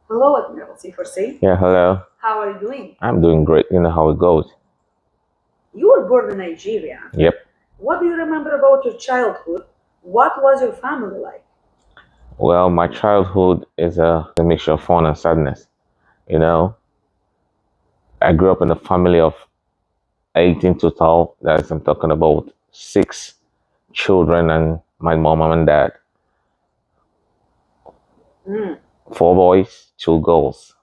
Hello, Admiral C4C. Yeah, hello. How are you doing? I'm doing great. You know how it goes. You were born in Nigeria. Yep. What do you remember about your childhood? What was your family like? Well, my childhood is a mixture of fun and sadness. You know, I grew up in a family of 18 total. That is, I'm talking about six children and my mom and dad. Mm. Four boys, two girls.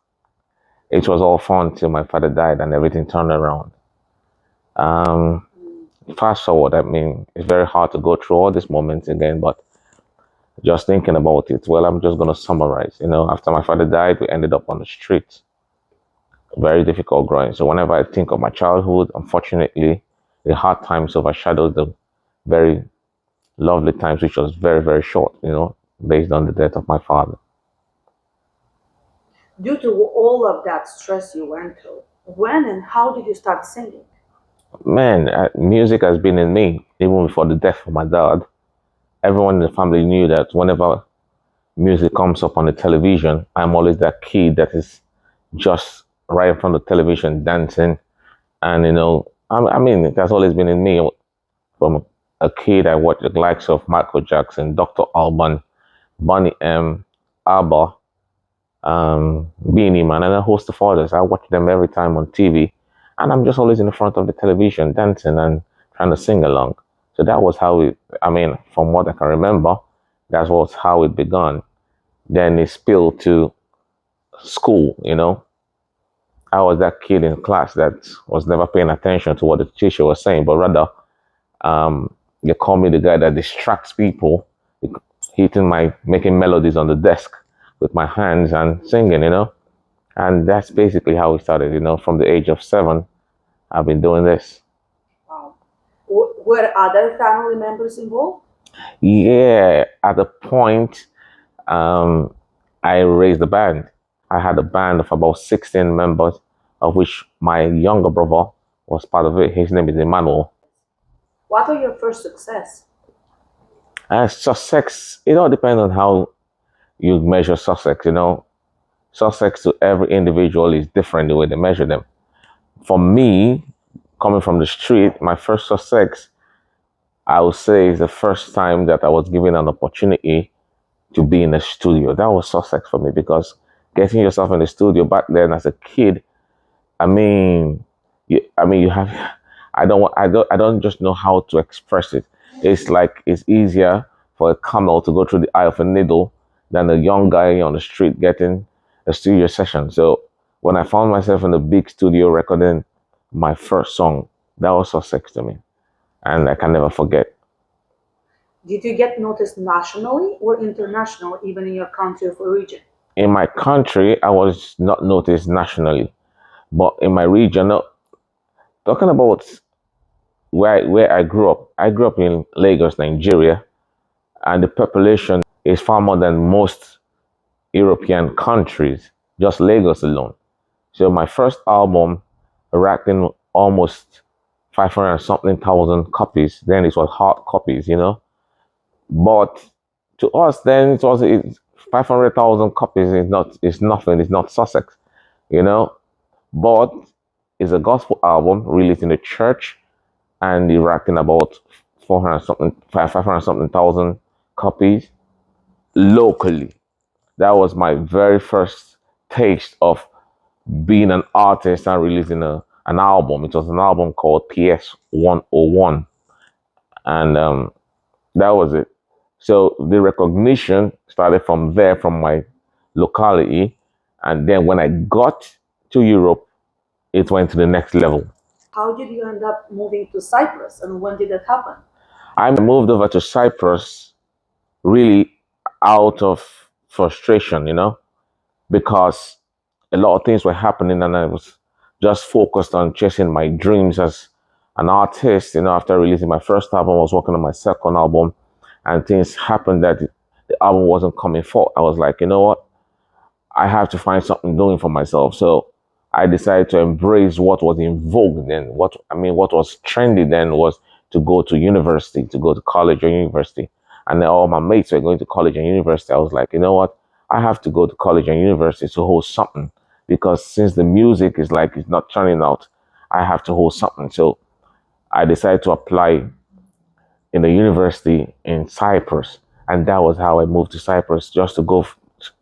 It was all fun till my father died and everything turned around. Um, Fast forward, I mean, it's very hard to go through all these moments again, but just thinking about it, well, I'm just going to summarize. You know, after my father died, we ended up on the streets. Very difficult growing. So whenever I think of my childhood, unfortunately, the hard times overshadows the very lovely times, which was very, very short, you know, based on the death of my father. Due to all of that stress you went through, when and how did you start singing? Man, music has been in me even before the death of my dad. Everyone in the family knew that whenever music comes up on the television, I'm always that kid that is just right in front of the television dancing. And, you know, I mean, it has always been in me. From a kid, I watched the likes of Michael Jackson, Dr. Alban, Bonnie M, ABBA, Beanie Man, and a host of others. I watch them every time on TV. And I'm just always in the front of the television dancing and trying to sing along. So that was how it, I mean, from what I can remember, that was how it began. Then it spilled to school, you know. I was that kid in class that was never paying attention to what the teacher was saying, but rather they call me the guy that distracts people, making melodies on the desk with my hands and singing, you know. And that's basically how we started, you know. From the age of 7, I've been doing this. Wow. Were other family members involved? Yeah, at the point, um, I raised a band. I had a band of about 16 members, of which my younger brother was part of it. His name is Emmanuel. What are your first success? Sussex, it all depends on how you measure Sussex, you know. Sussex to every individual is different the way they measure them. For me, coming from the street, my first Sussex, I would say, is the first time that I was given an opportunity to be in a studio. That was Sussex for me because getting yourself in the studio back then as a kid, I mean, you have. I don't just know how to express it. It's like it's easier for a camel to go through the eye of a needle than a young guy on the street getting a studio session. So when I found myself in the big studio recording my first song, that was Sussex to me, and I can never forget. Did you get noticed nationally or international, even in your country of origin? In my country, I was not noticed nationally, but in my region, talking about where I grew up in Lagos, Nigeria, and the population is far more than most European countries, just Lagos alone. So my first album racked in almost 500 something thousand copies. Then it was hard copies, you know. But to us, then it's 500,000 copies is nothing. It's not Sussex, you know. But it's a gospel album released in the church, and it racked in about 400 something, 500 something thousand copies locally. That was my very first taste of being an artist and releasing an album. It was an album called PS 101, and that was it. So the recognition started from there, from my locality, and then when I got to Europe, it went to the next level. How did you end up moving to Cyprus and when did that happen? I moved over to Cyprus really out of frustration, you know, because a lot of things were happening and I was just focused on chasing my dreams as an artist. You know, after releasing my first album, I was working on my second album and things happened that the album wasn't coming forth. I was like, you know what? I have to find something doing for myself. So I decided to embrace what was in vogue then. What was trendy then was to go to university, to go to college or university. And then all my mates were going to college and university. I was like, you know what? I have to go to college and university to hold something, because since the music is like it's not turning out, I have to hold something. So I decided to apply in a university in Cyprus, and that was how I moved to Cyprus, just to go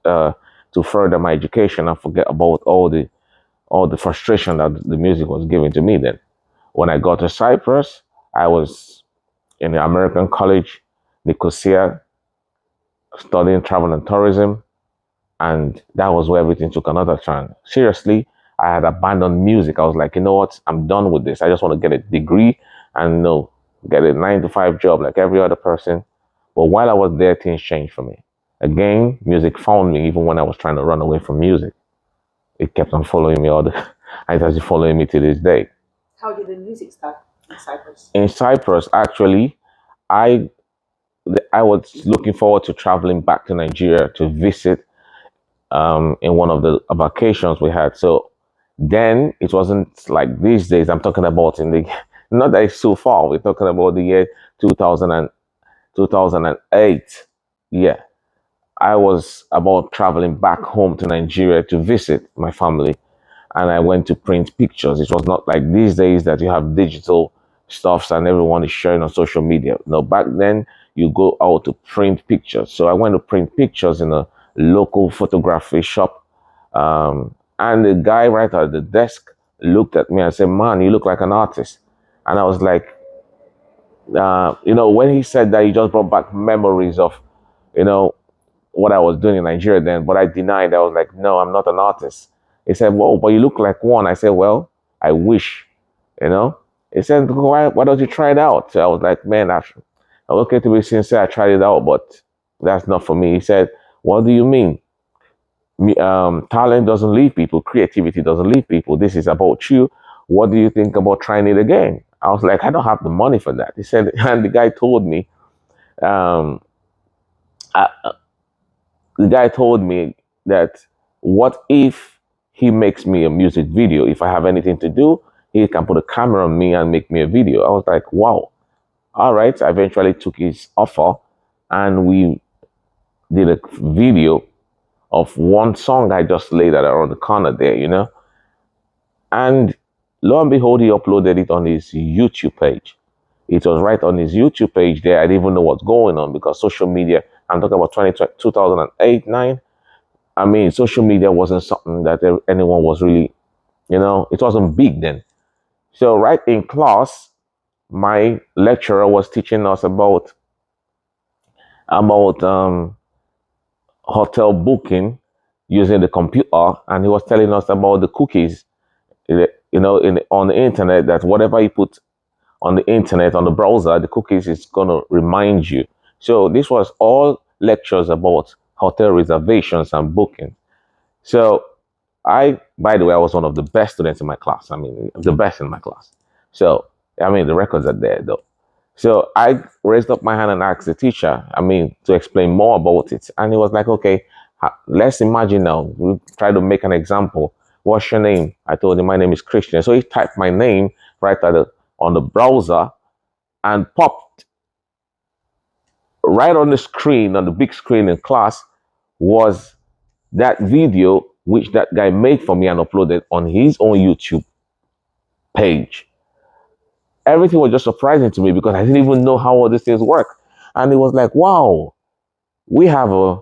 uh, to further my education and forget about all the frustration that the music was giving to me. Then, when I got to Cyprus, I was in the American college, Nicosia, studying travel and tourism, and that was where everything took another turn. Seriously, I had abandoned music. I was like, you know what? I'm done with this. I just want to get a degree and get a 9 to 5 job like every other person. But while I was there, things changed for me. Again, music found me even when I was trying to run away from music. It kept on following me all the it has been following me to this day. How did the music start in Cyprus? In Cyprus, actually, I I was looking forward to traveling back to Nigeria to visit in one of the vacations we had. So then it wasn't like these days. I'm talking about in the not that it's so far. We're talking about the year 2000 and 2008. Yeah, I was about traveling back home to Nigeria to visit my family, and I went to print pictures. It was not like these days that you have digital stuffs and everyone is sharing on social media. No, back then you go out to print pictures. So I went to print pictures in a local photography shop, and the guy right at the desk looked at me and said, "Man, you look like an artist." And I was like, when he said that, he just brought back memories of, you know, what I was doing in Nigeria then, but I denied. I was like, no, I'm not an artist. He said, whoa, but you look like one. I said, well, I wish, you know. He said, why don't you try it out? So I was like, man, okay, to be sincere, I tried it out, but that's not for me. He said, what do you mean? Talent doesn't leave people. Creativity doesn't leave people. This is about you. What do you think about trying it again? I was like, I don't have the money for that. He said, and the guy told me, um, I, the guy told me that what if he makes me a music video? If I have anything to do, he can put a camera on me and make me a video. I was like, wow. All right. I eventually took his offer and we did a video of one song I just laid at around the corner there, And lo and behold, he uploaded it on his YouTube page. It was right on his YouTube page there. I didn't even know what's going on because social media, I'm talking about 2008, 9. I mean, social media wasn't something that anyone was really, it wasn't big then. So right in class, my lecturer was teaching us about hotel booking using the computer, and he was telling us about the cookies, on the internet, that whatever you put on the internet, on the browser, the cookies is going to remind you. So this was all lectures about hotel reservations and booking. So by the way, I was one of the best students in my class. I mean, the best in my class. So, I mean, the records are there though. So I raised up my hand and asked the teacher, to explain more about it. And he was like, okay, let's imagine now, we try to make an example. What's your name? I told him my name is Christian. So he typed my name right on the browser and popped right on the screen, on the big screen in class, was that video which that guy made for me and uploaded on his own YouTube page. Everything was just surprising to me because I didn't even know how all these things work. And it was like, wow, we have a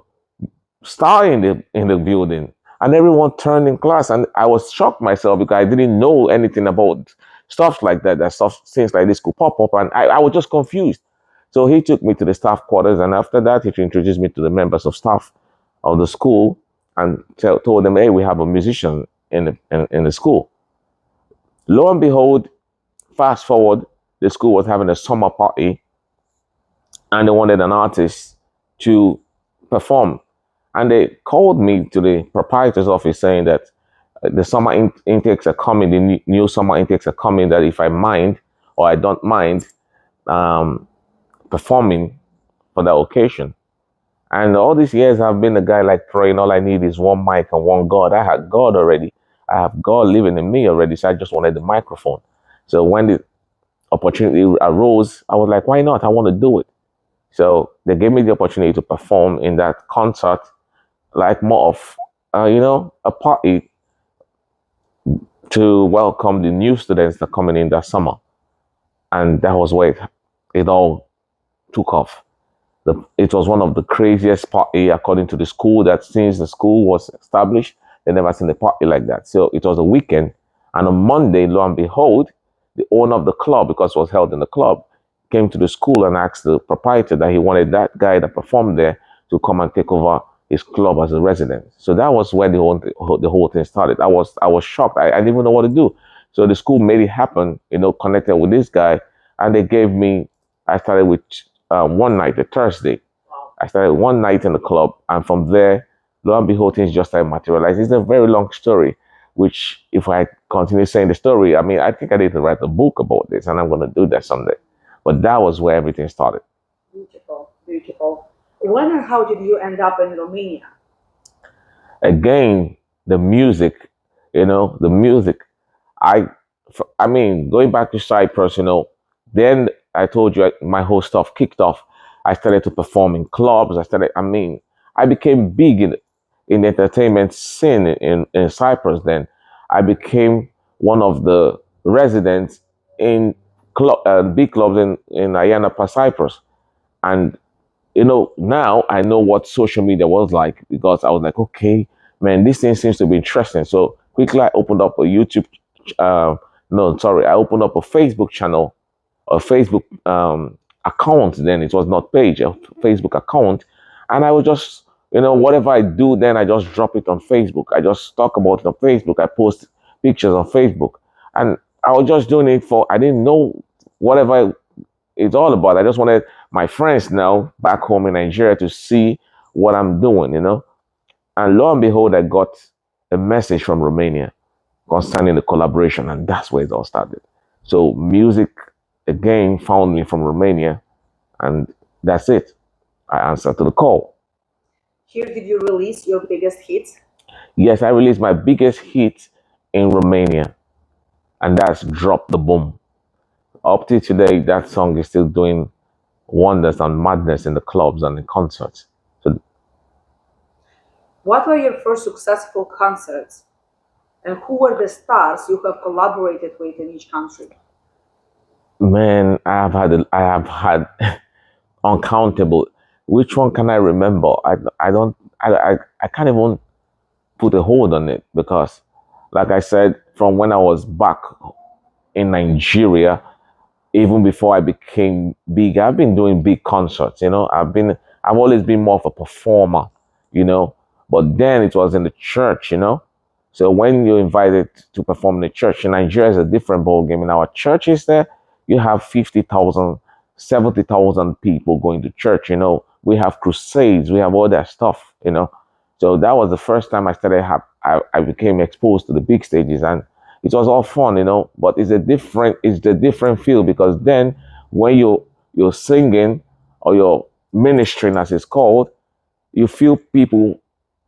star in the building. And everyone turned in class. And I was shocked myself because I didn't know anything about stuff like that, things like this could pop up. And I was just confused. So he took me to the staff quarters. And after that, he introduced me to the members of staff of the school and told them, hey, we have a musician in the school. Lo and behold, fast forward, the school was having a summer party and they wanted an artist to perform. And they called me to the proprietor's office saying that the summer intakes are coming, the new summer intakes are coming, that if I mind or I don't mind performing for that occasion. And all these years I've been a guy like praying, all I need is one mic and one God. I had God already. I have God living in me already. So I just wanted the microphone. So when the opportunity arose, I was like, why not? I want to do it. So they gave me the opportunity to perform in that concert like more of, a party to welcome the new students that are coming in that summer. And that was where it all took off. It was one of the craziest party according to the school, that since the school was established, they never seen a party like that. So it was a weekend, and on Monday, lo and behold, the owner of the club, because it was held in the club, came to the school and asked the proprietor that he wanted that guy that performed there to come and take over his club as a resident. So that was where the whole thing started. I was shocked. I didn't even know what to do. So the school made it happen, connected with this guy, and they gave me. I started with one night, a Thursday. I started one night in the club, and from there, lo and behold, things just started materializing. It's a very long story, which, if I continue saying the story, I mean, I think I need to write a book about this, and I'm going to do that someday. But that was where everything started. Beautiful, beautiful. When and how did you end up in Romania? Again, the music, the music. I, I mean, going back to Cyprus, then I told you my whole stuff kicked off. I started to perform in clubs. I became big in the entertainment scene in Cyprus. Then I became one of the residents in big clubs in Ayana, Cyprus. And now I know what social media was like, because I was like, okay, man, this thing seems to be interesting. So quickly I opened up a YouTube, uh, no, sorry, I opened up a Facebook channel, a Facebook account. Then it was not page, a Facebook account. And I would just, whatever I do, then I just drop it on Facebook. I just talk about it on Facebook. I post pictures on Facebook. And I was just doing it I didn't know whatever it's all about. I just wanted my friends now back home in Nigeria to see what I'm doing. And lo and behold, I got a message from Romania concerning the collaboration, and that's where it all started. So music again found me from Romania, and that's it. I answered to the call. Here, did you release your biggest hits? Yes, I released my biggest hit in Romania, and that's Drop the Boom. Up to today, that song is still doing wonders and madness in the clubs and in concerts. So, What were your first successful concerts? And who were the stars you have collaborated with in each country? man, I have had uncountable. Which one can I remember? I don't I can't even put a hold on it, because, like I said, from when I was back in Nigeria, even before I became big, I've been doing big concerts. I've always been more of a performer, you know. But then it was in the church, So when you're invited to perform in the church, in Nigeria is a different ball game. In our churches there, you have 50,000, 70,000 people going to church, We have crusades, we have all that stuff. So that was the first time I became exposed to the big stages, and it was all fun. But it's a different feel, because then when you're singing, or you're ministering, as it's called, you feel people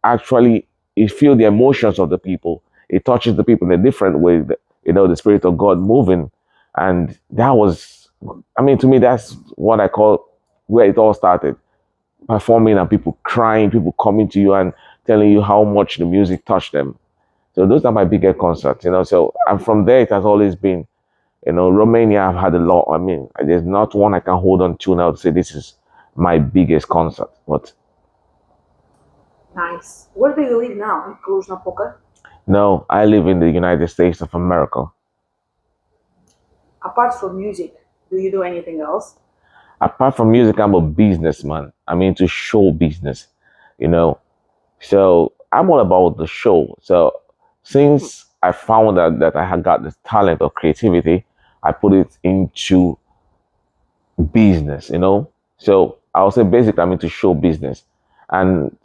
actually, you feel the emotions of the people. It touches the people in a different way. The Spirit of God moving, and that was, to me, that's what I call where it all started. Performing and people crying, people coming to you and telling you how much the music touched them. So those are my biggest concerts. So, and from there, it has always been, Romania. I've had a lot. There's not one I can hold on to now to say this is my biggest concert. But Nice. Where do you live now? In Cluj-Napoca? no, I live in the United States of America. Apart from music, do you do anything else? Apart from music, I'm a businessman. I'm into show business, you know. So I'm all about the show. So since I found out that I had got this talent or creativity, I put it into business. So I'll say basically I'm into show business. And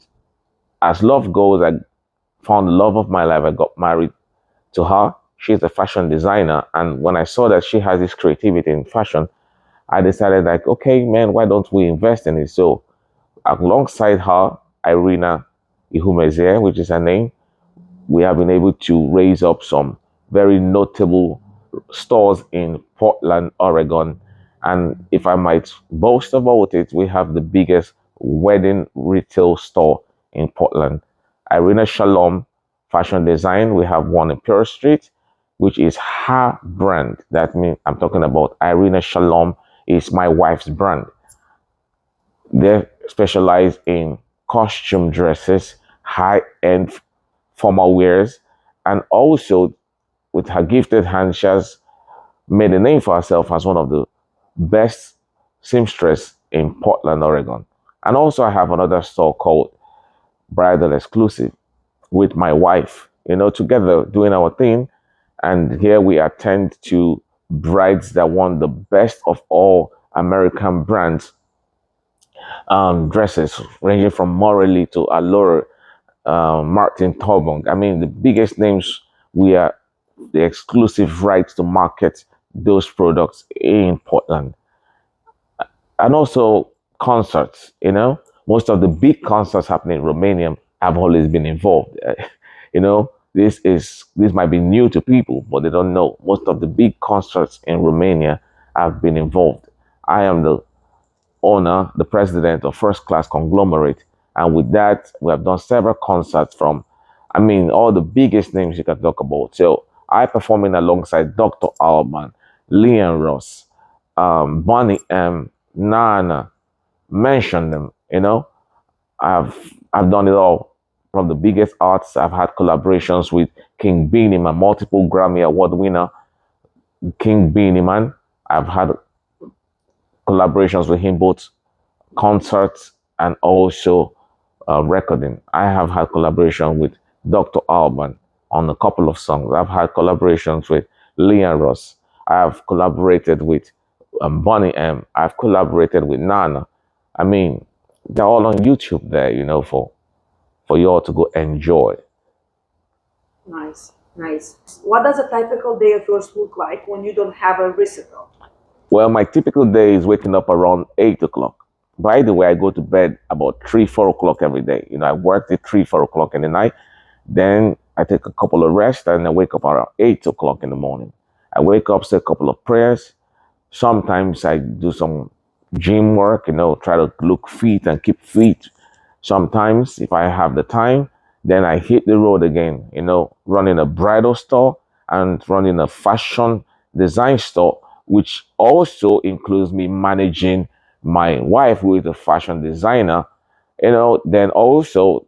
as love goes, I found the love of my life. I got married to her. She's a fashion designer. And when I saw that she has this creativity in fashion, I decided, like, okay, man, why don't we invest in it? So alongside her, Irina Ihumeze, which is her name, we have been able to raise up some very notable stores in Portland, Oregon. And if I might boast about it, we have the biggest wedding retail store in Portland. Irina Shalom Fashion Design, we have one in Pure Street, which is her brand. That means I'm talking about Irina Shalom is my wife's brand. They specialize in costume dresses, high-end formal wears, and also with her gifted hand, she has made a name for herself as one of the best seamstress in Portland, Oregon. And also I have another store called Bridal Exclusive with my wife, together doing our thing. And here we attend to brides that want the best of all American brands dresses, ranging from Morley to Allure, Martin Tobong. I mean, the biggest names, we are the exclusive rights to market those products in Portland. And also concerts, most of the big concerts happening in Romania, I've always been involved. This might be new to people, but they don't know. Most of the big concerts in Romania, I've been involved. I am the owner, the president of First Class Conglomerate. And with that, we have done several concerts from, all the biggest names you can talk about. So I performing alongside Dr. Alban, Leon Ross, Bonnie M, Nana, mention them, I've done it all. From the biggest artists, I've had collaborations with King Beanie Man, multiple Grammy Award winner, King Beanie Man. I've had collaborations with him, both concerts and also recording. I have had collaboration with Dr. Alban on a couple of songs. I've had collaborations with Leon Ross. I have collaborated with Bonnie M. I've collaborated with Nana. They're all on YouTube there, for you all to go enjoy. Nice, nice. What does a typical day of yours look like when you don't have a recital? Well, my typical day is waking up around 8 o'clock. By the way, I go to bed about 3, 4 o'clock every day. I work till 3, 4 o'clock in the night. Then I take a couple of rest and I wake up around 8 o'clock in the morning. I wake up, say a couple of prayers. Sometimes I do some gym work, try to look fit and keep fit. Sometimes, if I have the time, then I hit the road again, running a bridal store and running a fashion design store, which also includes me managing my wife, who is a fashion designer, then also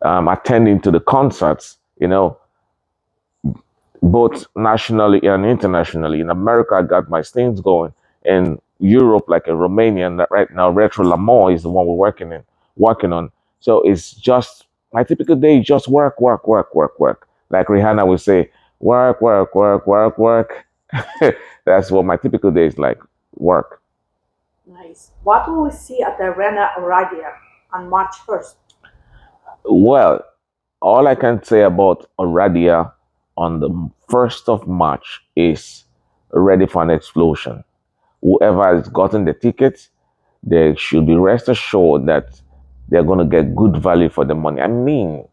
attending to the concerts, both nationally and internationally. In America, I got my things going. In Europe, like in Romania, and right now, Retro Lamont is the one we're working on. So it's just my typical day, just work, work, work, work, work. Like Rihanna would say, work, work, work, work, work. That's what my typical day is like, work. Nice. What will we see at the Arena Aradia on March 1st? Well, all I can say about Aradia on the 1st of March is ready for an explosion. Whoever has gotten the tickets, they should be rest assured that they're going to get good value for the money.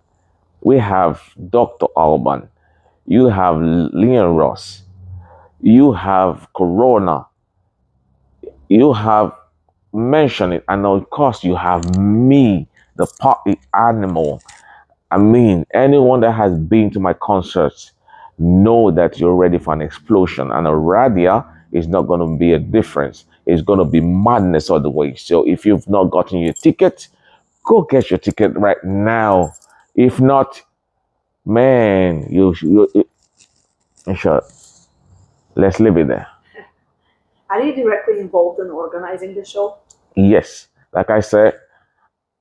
We have Dr. Alban, you have Leon Ross, you have Corona, you have mentioned it, and of course you have me, the party animal. Anyone that has been to my concerts know that you're ready for an explosion, and a radia is not going to be a difference. It's going to be madness all the way. So if you've not gotten your ticket, go get your ticket right now. If not, man, sure, let's leave it there. Are you directly involved in organizing the show? Yes, like I said,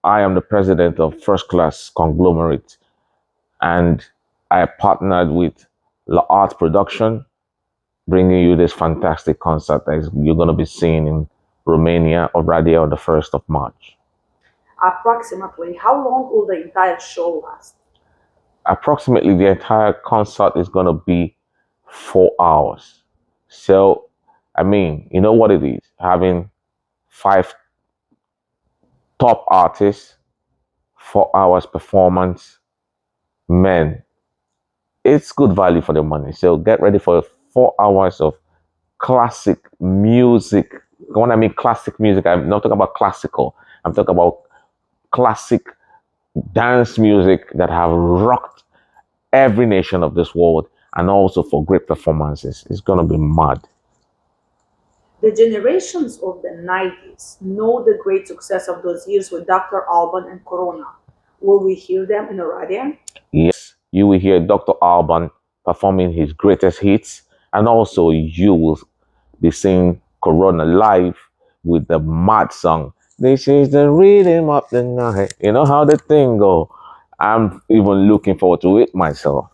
I am the president of First Class Conglomerate, and I partnered with La Art Production, bringing you this fantastic concert that you're going to be seeing in Romania already on the 1st of March. Approximately, how long will the entire show last? Approximately, the entire concert is going to be 4 hours. So, you know what it is, having 5 top artists, 4 hours performance, man, it's good value for the money. So get ready for 4 hours of classic music. When I mean classic music, I'm not talking about classical. I'm talking about classic dance music that have rocked every nation of this world, and also for great performances. It's gonna be mad. The generations of the 90s know the great success of those years with Dr. Alban and Corona. Will we hear them in the radio? Yes, you will hear Dr. Alban performing his greatest hits, and also you will be seeing Corona live with the mad song. This is the rhythm of the night. You know how the thing go. I'm even looking forward to it myself.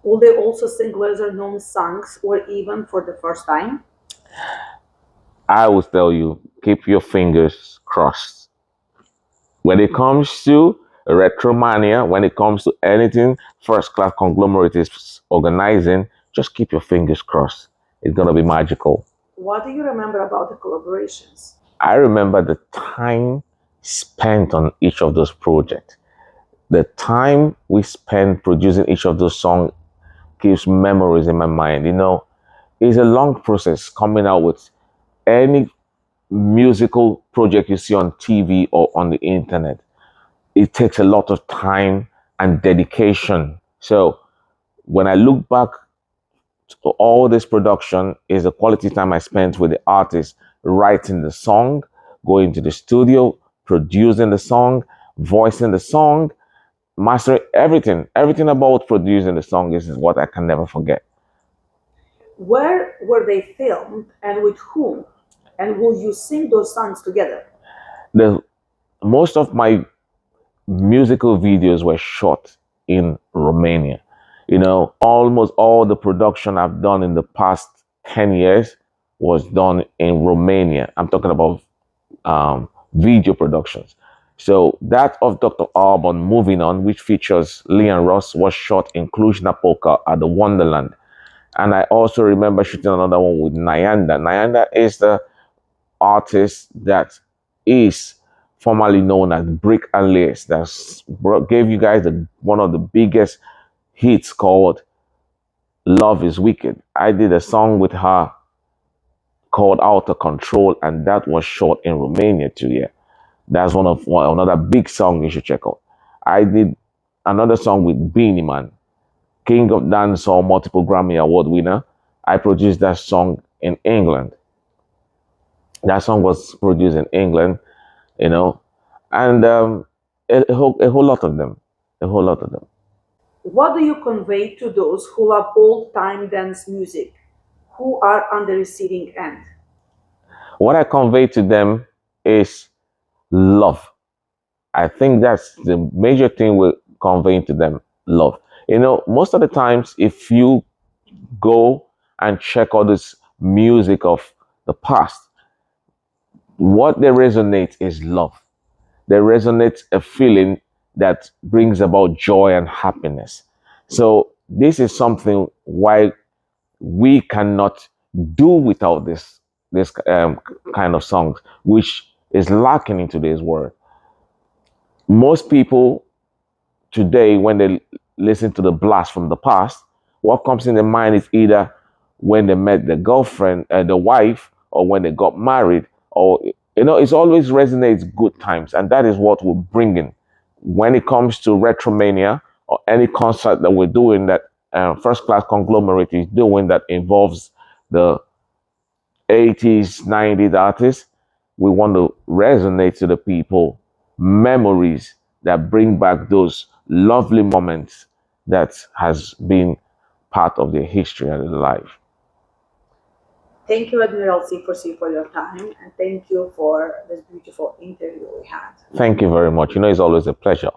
Will they also sing lesser known songs or even for the first time? I will tell you, keep your fingers crossed. When it comes to Retromania, when it comes to anything first class conglomerate is organizing, just keep your fingers crossed. It's gonna be magical. What do you remember about the collaborations? I remember the time spent on each of those projects. The time we spent producing each of those songs keeps memories in my mind. You know, it's a long process coming out with any musical project you see on TV or on the internet. It takes a lot of time and dedication. So when I look back to all this production, is the quality time I spent with the artist writing the song, going to the studio, producing the song, voicing the song, mastering everything. Everything about producing the song is what I can never forget. Where were they filmed and with whom? And will you sing those songs together? The most of my musical videos were shot in Romania. You know, almost all the production I've done in the past 10 years was done in Romania. I'm talking about video productions. So that of Dr. Alban, Moving On, which features Leon Ross, was shot in Cluj-Napoca at the Wonderland. And I also remember shooting another one with Nyanda. Nyanda is the artist that is formerly known as Brick and Lace. Gave you guys one of the biggest hits called Love is Wicked. I did a song with her called Out of Control, and that was shot in Romania too. Yeah, that's another big song you should check out. I did another song with Beanie Man, King of Dancehall, multiple Grammy Award winner. I produced that song in England. That song was produced in England, you know, and a whole lot of them, a whole lot of them. What do you convey to those who love old time dance music, who are on the receiving end? What I convey to them is love. I think that's the major thing we're conveying to them, love. You know, most of the times, if you go and check all this music of the past, what they resonate is love. They resonate a feeling that brings about joy and happiness. So this is something why we cannot do without this kind of songs, which is lacking in today's world. Most people today, when they listen to the blast from the past, what comes in their mind is either when they met the girlfriend, the wife, or when they got married, or it's always resonates good times, and that is what we're bringing when it comes to Retromania or any concert that we're doing that first class conglomerate is doing that involves the 80s, 90s artists. We want to resonate to the people memories that bring back those lovely moments that has been part of their history and their life. Thank you, Admiral C4C, for your time, and thank you for this beautiful interview we had. Thank you very much. It's always a pleasure.